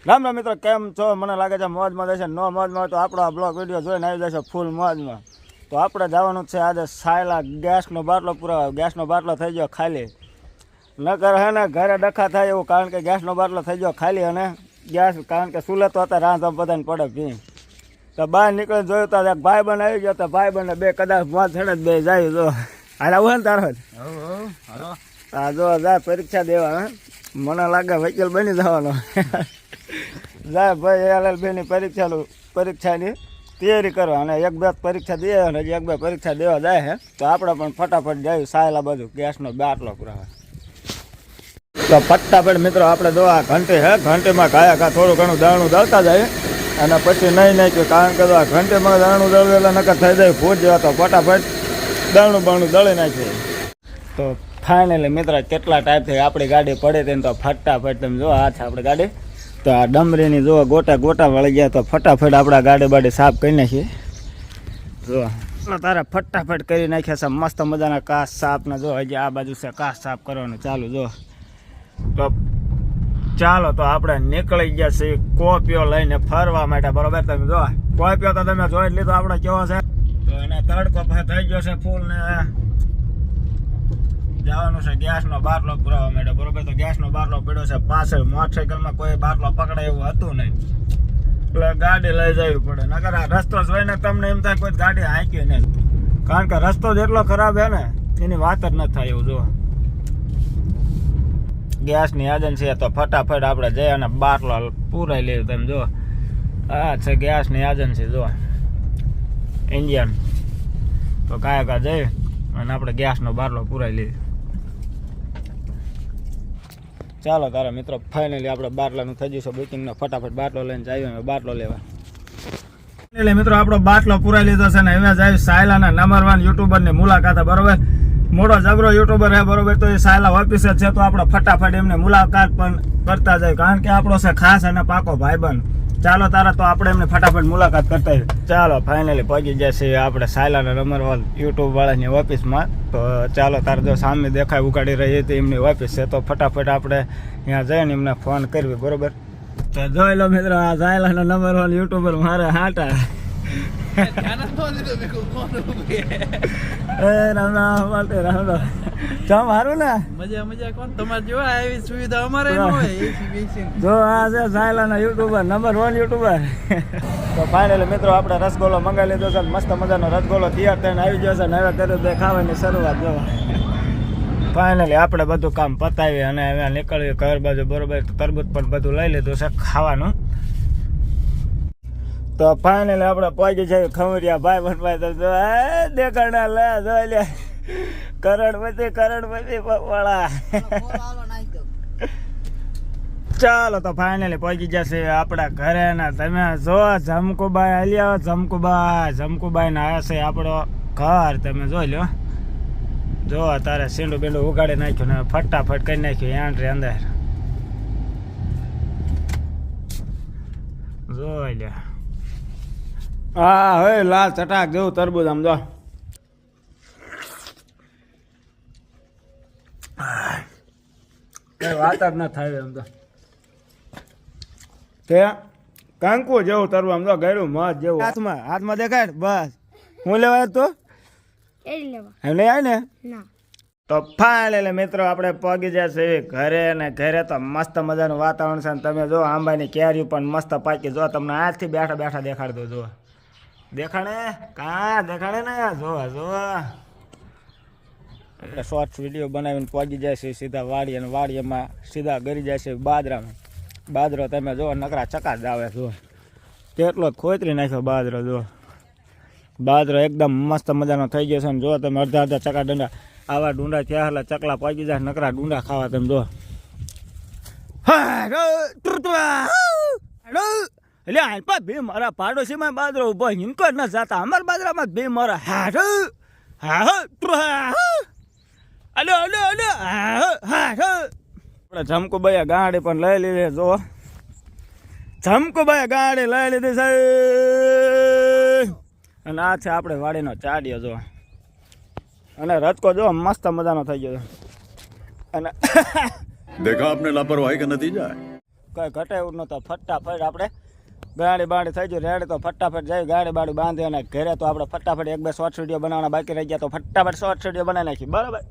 રામ રામ મિત્રો, કેમ છો? મને લાગે છે મોજમાં જશે. નો મોજમાં તો આપણો આ બ્લોગ વિડીયો જોઈને આવી જશે ફૂલ મોજમાં. તો આપણે જવાનું છે આજે સાયલા. ગેસનો બાટલો પૂરો, ગેસનો બાટલો થઈ ગયો ખાલી. નકર હે ને ઘરે ડખા થાય એવું, કારણ કે ગેસનો બાટલો થઈ ગયો ખાલી. અને ગેસ કારણ કે સુલે તો હતા રાંધવા બધાને પડે ભી. તો બહાર નીકળીને જોયું તો એક ભાઈ બન આવી ગયો. તો ભાઈ બંને બે કદાચ મોજ છડે જ બે જાય. જો હાલ આવું ને તારો હા જો જાય પરીક્ષા દેવા. હે મને લાગે વકીલ બની જવાનો. જાય ભાઈ LLB પરીક્ષાની તૈયારી કરવા. અને એક બે પરીક્ષા દે અને હજી એક બે પરીક્ષા દેવા જાય છે. તો આપણે પણ ફટાફટ જાય સાયલા બાજુ ગેસનો બાટલો પુરાવા. તો ફટાફટ મિત્રો આપણે જો આ ઘંટી હે, ઘંટીમાં ઘાયા થોડું ઘણું દાણું દળતા જાય. અને પછી નહીં નાખ્યું, કારણ કે આ ઘંટીમાં દાણું દળવું એટલે નકર થઈ જાય ભૂજ જેવા. તો ફટાફટ દાણું બાણું દળી નાખીએ. તો ફાઇનલી મિત્ર કેટલા ટાઈપથી આપણી ગાડી પડે તેને તો ફટાફટ તમે જો આ છે આપણી ગાડી. તો આ ડમરીની જો ગોટા ગોટા વળી ગયા. તો ફટાફટ આપણા ગાડી બાડી સાફ કરી નાખીએ. જો તારે ફટાફટ કરી નાખ્યા છે મસ્ત મજાના કાચ સાફ ને. જો હજી આ બાજુ છે કાચ સાફ કરવાનું ચાલુ. જો તો ચાલો તો આપણે નીકળી ગયા છીએ કોપીઓ લઈને ફરવા માટે. બરોબર તમે જો કોપીઓ તો તમે જોઈ લીધો આપણે કેવો છે. તો એને તડકો થઈ ગયો છે ફૂલ ને જવાનું છે ગેસનો બાટલો પુરાવા માટે. બરોબર તો ગેસનો બાટલો પડ્યો છે પાછળ. મોટરસાઇકલમાં કોઈ બાટલો પકડે એવું હતું નહીં, એટલે ગાડી લઈ જવી પડે. નકર આ રસ્તો જોઈને તમને એમ થાય કોઈ ગાડી હાંકી નહીં, કારણ કે રસ્તો જેટલો ખરાબ છે ને એની વાત જ ન થાય એવું. જો ગેસની એજન્સી તો ફટાફટ આપણે જઈ અને બાટલો પૂરાઈ લઈએ. તમે જો આ છે ગેસની એજન્સી, જો ઇન્ડિયન. તો કાંઈ જઈ અને આપણે ગેસનો બાટલો પૂરાઈ લઈએ. ચાલો તારા મિત્રો ફાઇનલી આપણે બાટલાનું થઈ જશે બુકિંગનો. ફટાફટ બાટલો લઈને જઈએ બાટલો લેવા. એટલે મિત્રો આપણો બાટલો પૂરાઈ લીધો છે ને હવે જાય સાયલાના નંબર 1 યુટ્યુબરની મુલાકાત. બરોબર મોટો જબરો યુટ્યુબર હે. બરોબર તો એ સાયલા ઓફિસ છે. તો આપણે ફટાફટ એમને મુલાકાત પણ કરતા જાય, કારણ કે આપણો છે ખાસ અને પાકો ભાઈબંધ. ચાલો તારા તો આપણે એમને ફટાફટ મુલાકાત કરતા હોય. ચાલો ફાઇનલી પહોંચી જશે આપણે સાયલાના નંબર 1 યુટ્યુબ વાળાની ઓફિસમાં. તો ચાલો તારે જો સામે દેખાય ઉગાડી રહી હતી એમની ઓફિસ છે. તો ફટાફટ આપણે ત્યાં જઈને એમને ફોન કરવી. બરોબર તો જોઈ લો મિત્રો આ સાયલાના નંબર 1 યુટ્યુબર મારે હાટા. સારું ને મજા મજા કોણ તમારે જો આવી સુવિધા અમારે ન હોય. જો આ છે સાયલાના યુટ્યુબર નંબર 1 યુટ્યુબર. તો ફાઇનલી મિત્રો આપણે રસગોલો મંગાવી લીધો છે. મસ્ત મજાનો રસગોલો તૈયાર થઈને આવી ગયો છે ને હવે કર્યું બે ખાવાની શરૂઆત. જો ફાઇનલી આપણે બધું કામ પતાવી અને હવે નીકળ્યું ઘર બાજુ. બરોબર તરબૂચ પણ બધું લઈ લીધું છે ખાવાનું. તો ફાઇનલી આપણે પહોંચી જઈએ ખમરિયા ભાઈ બનવાય. તો જો દેખાડા લે જોઈ લે કરોડપતિ વાળા. ચાલો તો ફાઇનલી પહોંચી જશે આપણા ઘરે ને. તમે જો જમકુભાઈ આલ્યા, જમકુભાઈ ને આવ્યા છે આપણો ઘર. તમે જોઈ લો. જો તારે સીંડું બીંડું ઉગાડી નાખ્યું ને ફટાફટ કરી નાખ્યું એન્ટ્રી અંદર. જોઈ લે હા હવે લાલ ચટાક જેવું તરબૂજ આમ જો. કઈ વાત જ ન થાય એમ તો. તે કાંકુ જેવું તરવું આમ તો ગયરું મત જેવું. હાથમાં દેખાય બસ. હું લેવાય તો એમ નહીં આવે ને. તો ફાઇનલી મિત્રો આપણે પગી જશે ઘરે ને. ઘરે તો મસ્ત મજાનું વાતાવરણ છે. તમે જો આંબાની કેરીઓ પણ મસ્ત પાકી. જો તમને આજથી બેઠા બેઠા દેખાડ દો. જો દેખાડે દેખાડે ને. જો શોર્ટ્સ વિડીયો બનાવીને પહોંચી જાય છે સીધા વાડી. અને વાડીમાં સીધા ગરી જાય છે બાજરામાં. બાજરો તમે જો નકરા ચકા જ આવે. જો કેટલો જ ખોતરી નાખ્યો બાજરો. જો બાજરો એકદમ મસ્ત મજાનો થઈ ગયો છે. ને જો તમે અડધા ચકા ડંડા આવા ડુંડા થયા એટલે ચકલા પહોંચી જાય નકરા ડુંડા ખાવા. તમે જો એટલે હાલપા ભી મારા પાડોશીમાં બાજરો ઉભો હિંકો જ ન જાતા. અમારા બાજરામાં ભી મારા આપણે જમકુભાઈ ગાડી પણ લઈ લીધી. જો જમકુભાઈ ગાડી લઈ લીધી છે. અને આ છે આપણે વાડીનો ચાડિયો. જો અને રચકો જો મસ્ત મજાનો થઈ ગયો. અને देखा आपने लापरवाही का नतीजा है। કંઈ ઘટે એવું નહોતું. ફટાફટ આપણે ગાડી બાડી થઈ ગઈ રેડી, તો ફટાફટ જઈ ગાડી બાડી બાંધી અને ઘરે તો આપણે ફટાફટ 1-2 શોર્ટ્સ વિડીયો બનાવવાના બાકી રહી ગયા, તો ફટાફટ શોર્ટ્સ વિડીયો બનાવી નાખી. બરાબર.